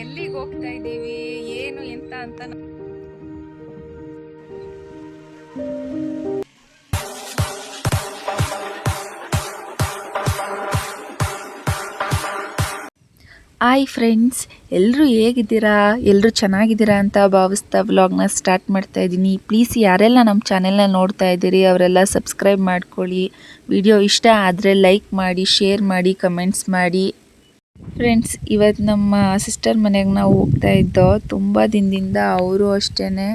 ಎಲ್ಲಿಗೆ ಹೋಗ್ತಾ ಇದ್ದೀವಿ ಏನು ಎಂತ ಅಂತ ಹಾಯ್ ಫ್ರೆಂಡ್ಸ್, ಎಲ್ಲರೂ ಹೇಗಿದ್ದೀರಾ? ಎಲ್ಲರೂ ಚೆನ್ನಾಗಿದ್ದೀರಾ ಅಂತ ಭಾವಿಸ್ತಾ ವ್ಲಾಗ್ನ ಸ್ಟಾರ್ಟ್ ಮಾಡ್ತಾ ಇದ್ದೀನಿ. ಪ್ಲೀಸ್ ಯಾರೆಲ್ಲ ನಮ್ಮ ಚಾನೆಲ್ನ ನೋಡ್ತಾ ಇದ್ದೀರಿ ಅವರೆಲ್ಲ ಸಬ್ಸ್ಕ್ರೈಬ್ ಮಾಡ್ಕೊಳ್ಳಿ. ವಿಡಿಯೋ ಇಷ್ಟ ಆದರೆ ಲೈಕ್ ಮಾಡಿ, ಶೇರ್ ಮಾಡಿ, ಕಮೆಂಟ್ಸ್ ಮಾಡಿ. ಫ್ರೆಂಡ್ಸ್, ಇವತ್ತು ನಮ್ಮ ಸಿಸ್ಟರ್ ಮನೆಗೆ ನಾವು ಹೋಗ್ತಾ ಇದ್ದೋ. ತುಂಬ ದಿನದಿಂದ ಅವರು ಅಷ್ಟೇ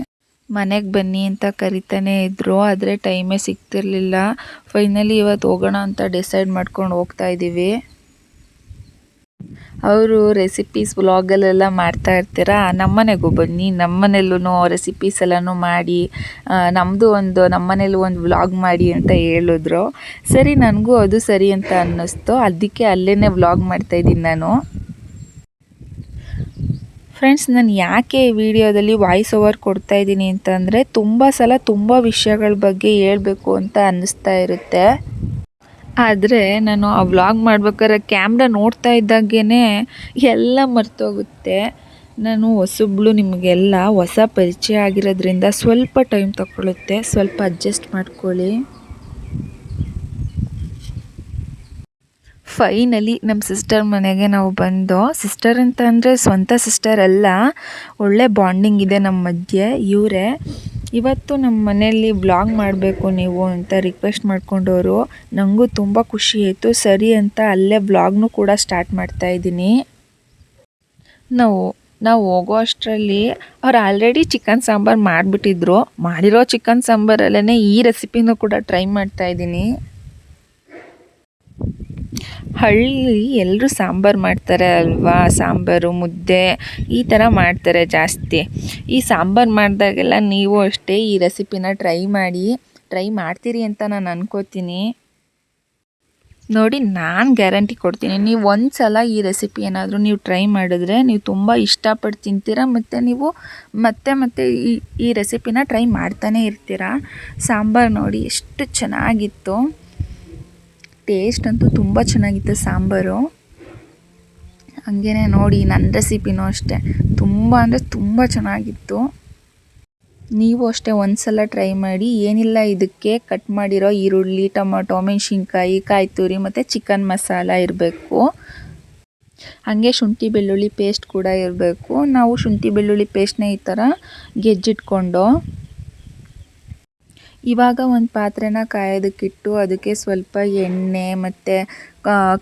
ಮನೆಗೆ ಬನ್ನಿ ಅಂತ ಕರಿತಾನೆ ಇದ್ದರು, ಆದರೆ ಟೈಮೇ ಸಿಗ್ತಿರ್ಲಿಲ್ಲ. ಫೈನಲಿ ಇವತ್ತು ಹೋಗೋಣ ಅಂತ ಡಿಸೈಡ್ ಮಾಡ್ಕೊಂಡು ಹೋಗ್ತಾ ಇದ್ದೀವಿ. ಅವರು ರೆಸಿಪೀಸ್ ವ್ಲಾಗಲ್ಲೆಲ್ಲ ಮಾಡ್ತಾ ಇರ್ತೀರಾ, ನಮ್ಮನೆಗೂ ಬನ್ನಿ, ನಮ್ಮನೆಯಲ್ಲೂ ರೆಸಿಪೀಸ್ ಎಲ್ಲನೂ ಮಾಡಿ, ನಮ್ಮನೇಲೂ ಒಂದು ವ್ಲಾಗ್ ಮಾಡಿ ಅಂತ ಹೇಳಿದ್ರು. ಸರಿ, ನನಗೂ ಅದು ಸರಿ ಅಂತ ಅನ್ನಿಸ್ತು. ಅದಕ್ಕೆ ಅಲ್ಲೇ ವ್ಲಾಗ್ ಮಾಡ್ತಾಯಿದ್ದೀನಿ ನಾನು. ಫ್ರೆಂಡ್ಸ್, ನಾನು ಯಾಕೆ ಈ ವಿಡಿಯೋದಲ್ಲಿ ವಾಯ್ಸ್ ಓವರ್ ಕೊಡ್ತಾ ಇದ್ದೀನಿ ಅಂತಂದರೆ, ತುಂಬ ಸಲ ತುಂಬ ವಿಷಯಗಳ ಬಗ್ಗೆ ಹೇಳಬೇಕು ಅಂತ ಅನ್ನಿಸ್ತಾ ಇರುತ್ತೆ. ಆದರೆ ನಾನು ಆ ವ್ಲಾಗ್ ಮಾಡ್ಬೇಕಾದ್ರೆ ಕ್ಯಾಮ್ರಾ ನೋಡ್ತಾ ಇದ್ದಾಗೇ ಎಲ್ಲ ಮರ್ತೋಗುತ್ತೆ. ನಾನು ಹೊಸಬ್ಳು, ನಿಮಗೆಲ್ಲ ಹೊಸ ಪರಿಚಯ ಆಗಿರೋದ್ರಿಂದ ಸ್ವಲ್ಪ ಟೈಮ್ ತಗೊಳ್ಳುತ್ತೆ, ಸ್ವಲ್ಪ ಅಡ್ಜಸ್ಟ್ ಮಾಡ್ಕೊಳ್ಳಿ. ಫೈನಲಿ ನಮ್ಮ ಸಿಸ್ಟರ್ ಮನೆಗೆ ನಾವು ಬಂದು, ಸಿಸ್ಟರ್ ಅಂತ ಅಂದರೆ ಸ್ವಂತ ಸಿಸ್ಟರ್ ಅಲ್ಲ, ಒಳ್ಳೆ ಬಾಂಡಿಂಗ್ ಇದೆ ನಮ್ಮ ಮಧ್ಯೆ. ಇವರೇ ಇವತ್ತು ನಮ್ಮ ಮನೆಯಲ್ಲಿ ವ್ಲಾಗ್ ಮಾಡಬೇಕು ನೀವು ಅಂತ ರಿಕ್ವೆಸ್ಟ್ ಮಾಡ್ಕೊಂಡವರು. ನನಗೂ ತುಂಬ ಖುಷಿ ಆಯಿತು. ಸರಿ ಅಂತ ಅಲ್ಲೇ ವ್ಲಾಗ್ನೂ ಕೂಡ ಸ್ಟಾರ್ಟ್ ಮಾಡ್ತಾಯಿದ್ದೀನಿ. ನಾವು ಹೋಗೋ ಅಷ್ಟರಲ್ಲಿ ಅವ್ರು ಆಲ್ರೆಡಿ ಚಿಕನ್ ಸಾಂಬಾರು ಮಾಡಿಬಿಟ್ಟಿದ್ರು. ಮಾಡಿರೋ ಚಿಕನ್ ಸಾಂಬಾರಲ್ಲೇ ಈ ರೆಸಿಪಿನೂ ಕೂಡ ಟ್ರೈ ಮಾಡ್ತಾಯಿದ್ದೀನಿ. ಹಳ್ಳಿ ಎಲ್ಲರೂ ಸಾಂಬಾರು ಮಾಡ್ತಾರೆ ಅಲ್ವಾ, ಸಾಂಬಾರು ಮುದ್ದೆ ಈ ಥರ ಮಾಡ್ತಾರೆ ಜಾಸ್ತಿ. ಈ ಸಾಂಬಾರು ಮಾಡಿದಾಗೆಲ್ಲ ನೀವು ಅಷ್ಟೇ ಈ ರೆಸಿಪಿನ ಟ್ರೈ ಮಾಡ್ತೀರಿ ಅಂತ ನಾನು ಅನ್ಕೋತೀನಿ. ನೋಡಿ, ನಾನು ಗ್ಯಾರಂಟಿ ಕೊಡ್ತೀನಿ, ನೀವು ಒಂದು ಸಲ ಈ ರೆಸಿಪಿ ಏನಾದರೂ ನೀವು ಟ್ರೈ ಮಾಡಿದ್ರೆ ನೀವು ತುಂಬ ಇಷ್ಟಪಟ್ಟು ತಿಂತೀರಾ, ಮತ್ತು ನೀವು ಮತ್ತೆ ಈ ರೆಸಿಪಿನ ಟ್ರೈ ಮಾಡ್ತಾನೇ ಇರ್ತೀರಾ. ಸಾಂಬಾರು ನೋಡಿ ಎಷ್ಟು ಚೆನ್ನಾಗಿತ್ತು, ಟೇಸ್ಟ್ ಅಂತೂ ತುಂಬ ಚೆನ್ನಾಗಿತ್ತು ಸಾಂಬಾರು. ಹಂಗೇ ನೋಡಿ ನನ್ನ ರೆಸಿಪಿನೂ ಅಷ್ಟೇ ತುಂಬ ಅಂದರೆ ತುಂಬ ಚೆನ್ನಾಗಿತ್ತು. ನೀವು ಅಷ್ಟೇ ಒಂದು ಸಲ ಟ್ರೈ ಮಾಡಿ. ಏನಿಲ್ಲ, ಇದಕ್ಕೆ ಕಟ್ ಮಾಡಿರೋ ಈರುಳ್ಳಿ, ಟೊಮೊಟೊ, ಮೆಣಸಿನ್ಕಾಯಿ, ಕಾಯಿ ತುರಿ ಮತ್ತು ಚಿಕನ್ ಮಸಾಲ ಇರಬೇಕು. ಹಾಗೆ ಶುಂಠಿ ಬೆಳ್ಳುಳ್ಳಿ ಪೇಸ್ಟ್ ಕೂಡ ಇರಬೇಕು. ನಾವು ಶುಂಠಿ ಬೆಳ್ಳುಳ್ಳಿ ಪೇಸ್ಟ್ನ ಈ ಥರ ಗೆಜ್ಜಿಟ್ಕೊಂಡು, ಇವಾಗ ಒಂದು ಪಾತ್ರೆನ ಕಾಯೋದಕ್ಕಿಟ್ಟು ಅದಕ್ಕೆ ಸ್ವಲ್ಪ ಎಣ್ಣೆ ಮತ್ತು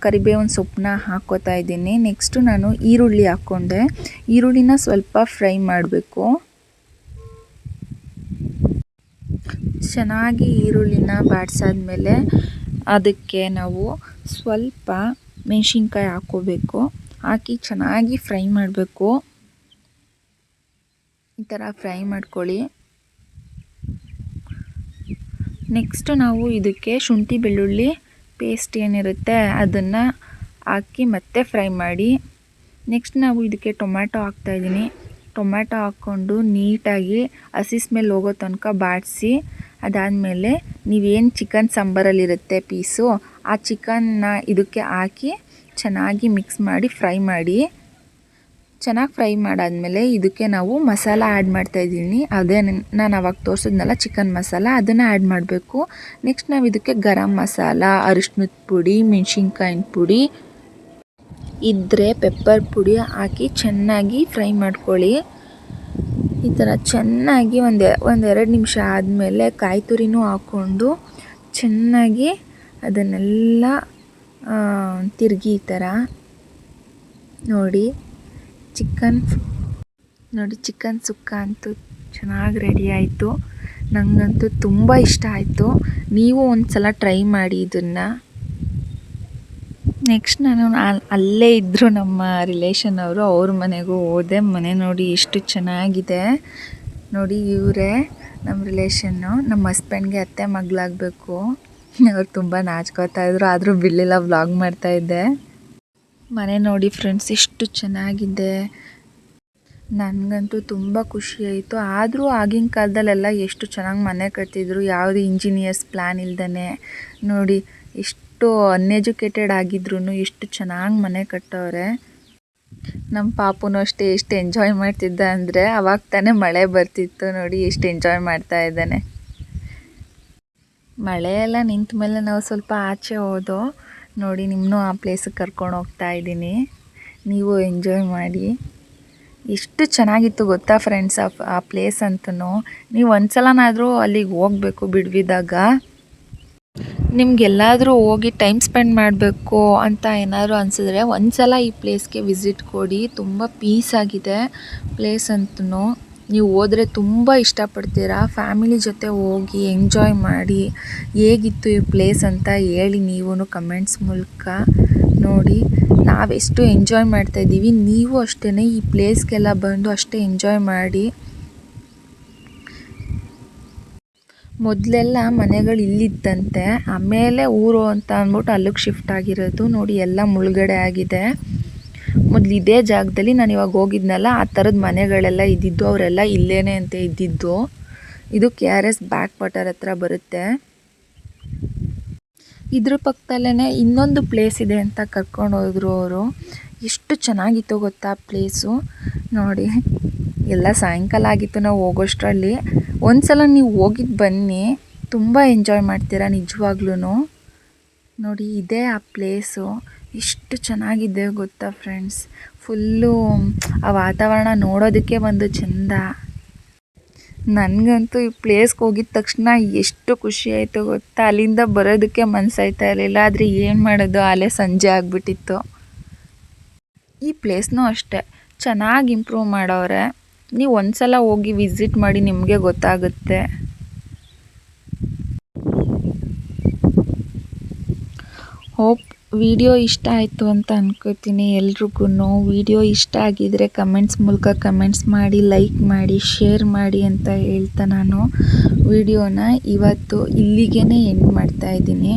ಕರಿಬೇವಿನ ಸೊಪ್ಪನ್ನ ಹಾಕ್ಕೋತಾ ಇದ್ದೀನಿ. ನೆಕ್ಸ್ಟು ನಾನು ಈರುಳ್ಳಿ ಹಾಕ್ಕೊಂಡೆ. ಈರುಳ್ಳಿನ ಸ್ವಲ್ಪ ಫ್ರೈ ಮಾಡಬೇಕು. ಚೆನ್ನಾಗಿ ಈರುಳ್ಳಿನ ಬಾಡಿಸಾದ್ಮೇಲೆ ಅದಕ್ಕೆ ನಾವು ಸ್ವಲ್ಪ ಮೆಣಸಿನ್ಕಾಯಿ ಹಾಕ್ಕೋಬೇಕು. ಹಾಕಿ ಚೆನ್ನಾಗಿ ಫ್ರೈ ಮಾಡಬೇಕು. ಈ ಥರ ಫ್ರೈ ಮಾಡ್ಕೊಳ್ಳಿ. ನೆಕ್ಸ್ಟು ನಾವು ಇದಕ್ಕೆ ಶುಂಠಿ ಬೆಳ್ಳುಳ್ಳಿ ಪೇಸ್ಟ್ ಏನಿರುತ್ತೆ ಅದನ್ನು ಹಾಕಿ ಮತ್ತೆ ಫ್ರೈ ಮಾಡಿ. ನೆಕ್ಸ್ಟ್ ನಾವು ಇದಕ್ಕೆ ಟೊಮ್ಯಾಟೊ ಹಾಕ್ತಾಯಿದ್ದೀನಿ. ಟೊಮ್ಯಾಟೊ ಹಾಕ್ಕೊಂಡು ನೀಟಾಗಿ ಹಸಿ ಸ್ಮೆಲ್ ಹೋಗೋ ತನಕ ಬಾಡಿಸಿ, ಅದಾದಮೇಲೆ ನೀವೇನು ಚಿಕನ್ ಸಾಂಬಾರಲ್ಲಿರುತ್ತೆ ಪೀಸು, ಆ ಚಿಕನ್ನ ಇದಕ್ಕೆ ಹಾಕಿ ಚೆನ್ನಾಗಿ ಮಿಕ್ಸ್ ಮಾಡಿ ಫ್ರೈ ಮಾಡಿ. ಚೆನ್ನಾಗಿ ಫ್ರೈ ಮಾಡಾದಮೇಲೆ ಇದಕ್ಕೆ ನಾವು ಮಸಾಲ ಆ್ಯಡ್ ಮಾಡ್ತಾಯಿದ್ದೀನಿ. ಅದೇ ನಾನು ಅವಾಗ ತೋರಿಸಿದ್ನಲ್ಲ ಚಿಕನ್ ಮಸಾಲ, ಅದನ್ನು ಆ್ಯಡ್ ಮಾಡಬೇಕು. ನೆಕ್ಸ್ಟ್ ನಾವು ಇದಕ್ಕೆ ಗರಂ ಮಸಾಲ, ಅರಿಶಿನದ ಪುಡಿ, ಮೆಣಸಿನ್ಕಾಯಿನ ಪುಡಿ ಇದ್ದರೆ ಪೆಪ್ಪರ್ ಪುಡಿ ಹಾಕಿ ಚೆನ್ನಾಗಿ ಫ್ರೈ ಮಾಡ್ಕೊಳ್ಳಿ. ಈ ಥರ ಚೆನ್ನಾಗಿ ಒಂದೆರಡು ನಿಮಿಷ ಆದಮೇಲೆ ಕಾಯಿ ತುರಿನೂ ಹಾಕ್ಕೊಂಡು ಚೆನ್ನಾಗಿ ಅದನ್ನೆಲ್ಲ ತಿರುಗಿ ಈ ಥರ ನೋಡಿ. ಚಿಕನ್ ಸುಕ್ಕ ಅಂತೂ ಚೆನ್ನಾಗಿ ರೆಡಿ ಆಯಿತು. ನನಗಂತೂ ತುಂಬ ಇಷ್ಟ ಆಯಿತು. ನೀವು ಒಂದು ಸಲ ಟ್ರೈ ಮಾಡಿ ಇದನ್ನು. ನೆಕ್ಸ್ಟ್ ನಾನು ಅಲ್ಲೇ ಇದ್ದರು ನಮ್ಮ ರಿಲೇಷನ್ ಅವರು, ಅವ್ರ ಮನೆಗೂ ಹೋದೆ. ಮನೆ ನೋಡಿ ಎಷ್ಟು ಚೆನ್ನಾಗಿದೆ ನೋಡಿ. ಇವರೇ ನಮ್ಮ ರಿಲೇಷನ್ನು, ನಮ್ಮ ಹಸ್ಬೆಂಡ್ಗೆ ಅತ್ತೆ ಮಗಳಾಗಬೇಕು. ಅವ್ರು ತುಂಬ ನಾಚ್ಕೋತಾ ಇದ್ರು, ಆದರೂ ಬಿಡಲಿಲ್ಲ, ವ್ಲಾಗ್ ಮಾಡ್ತಾಯಿದ್ದೆ. ಮನೆ ನೋಡಿ ಫ್ರೆಂಡ್ಸ್ ಎಷ್ಟು ಚೆನ್ನಾಗಿದೆ. ನನಗಂತೂ ತುಂಬ ಖುಷಿಯಾಯಿತು. ಆದರೂ ಆಗಿನ ಕಾಲದಲ್ಲೆಲ್ಲ ಎಷ್ಟು ಚೆನ್ನಾಗಿ ಮನೆ ಕಟ್ತಿದ್ರು, ಯಾವುದೇ ಇಂಜಿನಿಯರ್ಸ್ ಪ್ಲ್ಯಾನ್ ಇಲ್ದೇ. ನೋಡಿ ಎಷ್ಟು ಅನ್ಎಜುಕೇಟೆಡ್ ಆಗಿದ್ರು ಎಷ್ಟು ಚೆನ್ನಾಗಿ ಮನೆ ಕಟ್ಟವ್ರೆ. ನಮ್ಮ ಪಾಪುನು ಅಷ್ಟೇ ಎಷ್ಟು ಎಂಜಾಯ್ ಮಾಡ್ತಿದ್ದ ಅಂದರೆ ಅವಾಗ ತಾನೇ ಮಳೆ ಬರ್ತಿತ್ತು ನೋಡಿ ಎಷ್ಟು ಎಂಜಾಯ್ ಮಾಡ್ತಾ ಇದ್ದಾನೆ. ಮಳೆ ಎಲ್ಲ ನಿಂತ ಮೇಲೆ ನಾವು ಸ್ವಲ್ಪ ಆಚೆ ಹೋದೋ ನೋಡಿ ನಿಮ್ಮನ್ನೂ ಆ ಪ್ಲೇಸಿಗೆ ಕರ್ಕೊಂಡು ಹೋಗ್ತಾ ಇದ್ದೀನಿ. ನೀವು ಎಂಜಾಯ್ ಮಾಡಿ. ಎಷ್ಟು ಚೆನ್ನಾಗಿತ್ತು ಗೊತ್ತಾ ಫ್ರೆಂಡ್ಸ್ ಆ ಪ್ಲೇಸ್ ಅಂತೂ. ನೀವು ಒಂದ್ಸಲನಾದರೂ ಅಲ್ಲಿಗೆ ಹೋಗಬೇಕು ಬಿಡುವಿದ್ದಾಗ. ನಿಮಗೆಲ್ಲಾದರೂ ಹೋಗಿ ಟೈಮ್ ಸ್ಪೆಂಡ್ ಮಾಡಬೇಕು ಅಂತ ಏನಾದರೂ ಅನಿಸಿದ್ರೆ ಒಂದ್ಸಲ ಈ ಪ್ಲೇಸ್ಗೆ ವಿಸಿಟ್ ಕೊಡಿ. ತುಂಬ ಪೀಸ್ ಆಗಿದೆ ಪ್ಲೇಸ್ ಅಂತೂ. ನೀವು ಹೋದರೆ ತುಂಬ ಇಷ್ಟಪಡ್ತೀರಾ. ಫ್ಯಾಮಿಲಿ ಜೊತೆ ಹೋಗಿ ಎಂಜಾಯ್ ಮಾಡಿ ಹೇಗಿತ್ತು ಈ ಪ್ಲೇಸ್ ಅಂತ ಹೇಳಿ ನೀವು ಕಮೆಂಟ್ಸ್ ಮೂಲಕ. ನೋಡಿ ನಾವೆಷ್ಟು ಎಂಜಾಯ್ ಮಾಡ್ತಾಯಿದ್ದೀವಿ, ನೀವು ಅಷ್ಟೇ ಈ ಪ್ಲೇಸ್ಗೆಲ್ಲ ಬಂದು ಅಷ್ಟೇ ಎಂಜಾಯ್ ಮಾಡಿ. ಮೊದಲೆಲ್ಲ ಮನೆಗಳು ಇಲ್ಲಿದ್ದಂತೆ, ಆಮೇಲೆ ಊರು ಅಂತ ಅಂದ್ಬಿಟ್ಟು ಅಲ್ಲಿಗೆ ಶಿಫ್ಟ್ ಆಗಿರೋದು. ನೋಡಿ ಎಲ್ಲ ಮುಳುಗಡೆ ಆಗಿದೆ. ಮೊದಲು ಇದೇ ಜಾಗದಲ್ಲಿ ನಾನು ಇವಾಗ ಹೋಗಿದ್ನಲ್ಲ ಆ ಥರದ ಮನೆಗಳೆಲ್ಲ ಇದ್ದಿದ್ದು, ಅವರೆಲ್ಲ ಇಲ್ಲೇನೆ ಅಂತ ಇದ್ದಿದ್ದು. ಇದು KRS ಬ್ಯಾಕ್ ವಾಟರ್ ಹತ್ರ ಬರುತ್ತೆ. ಇದ್ರ ಪಕ್ಕದಲ್ಲೇ ಇನ್ನೊಂದು ಪ್ಲೇಸ್ ಇದೆ ಅಂತ ಕರ್ಕೊಂಡು ಹೋದ್ರು ಅವರು. ಎಷ್ಟು ಚೆನ್ನಾಗಿತ್ತು ಗೊತ್ತಾ ಪ್ಲೇಸು. ನೋಡಿ ಎಲ್ಲ ಸಾಯಂಕಾಲ ಆಗಿತ್ತು ನಾವು ಹೋಗೋಷ್ಟರಲ್ಲಿ. ಒಂದ್ಸಲ ನೀವು ಹೋಗಿದ್ದು ಬನ್ನಿ, ತುಂಬ ಎಂಜಾಯ್ ಮಾಡ್ತೀರಾ ನಿಜವಾಗ್ಲೂ. ನೋಡಿ ಇದೇ ಆ ಪ್ಲೇಸು. ಎಷ್ಟು ಚೆನ್ನಾಗಿದೆ ಗೊತ್ತಾ ಫ್ರೆಂಡ್ಸ್. ಫುಲ್ಲು ಆ ವಾತಾವರಣ ನೋಡೋದಕ್ಕೆ ಒಂದು ಚೆಂದ. ನನಗಂತೂ ಈ ಪ್ಲೇಸ್ಗೆ ಹೋಗಿದ ತಕ್ಷಣ ಎಷ್ಟು ಖುಷಿ ಆಯಿತು ಗೊತ್ತಾ. ಅಲ್ಲಿಂದ ಬರೋದಕ್ಕೆ ಮನಸ್ಸಾಯ್ತಾ ಇರಲಿಲ್ಲ, ಆದರೆ ಏನು ಮಾಡೋದು, ಅಲ್ಲೇ ಸಂಜೆ ಆಗಿಬಿಟ್ಟಿತ್ತು. ಈ ಪ್ಲೇಸ್ನೂ ಅಷ್ಟೇ ಚೆನ್ನಾಗಿ ಇಂಪ್ರೂವ್ ಮಾಡವ್ರೆ. ನೀವು ಒಂದ್ಸಲ ಹೋಗಿ ವಿಸಿಟ್ ಮಾಡಿ, ನಿಮಗೆ ಗೊತ್ತಾಗುತ್ತೆ. ಹೋಪ್ ವಿಡಿಯೋ ಇಷ್ಟ ಆಯಿತು ಅಂತ ಅಂದ್ಕೋತೀನಿ ಎಲ್ರಿಗೂ. ವಿಡಿಯೋ ಇಷ್ಟ ಆಗಿದರೆ ಕಮೆಂಟ್ಸ್ ಮೂಲಕ ಕಮೆಂಟ್ಸ್ ಮಾಡಿ, ಲೈಕ್ ಮಾಡಿ, ಶೇರ್ ಮಾಡಿ ಅಂತ ಹೇಳ್ತಾ ನಾನು ವಿಡಿಯೋನ ಇವತ್ತು ಇಲ್ಲಿಗೇ ಎಂಡ್ ಮಾಡ್ತಾಯಿದ್ದೀನಿ.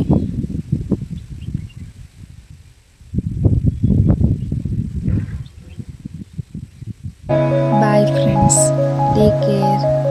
Bye friends, take care.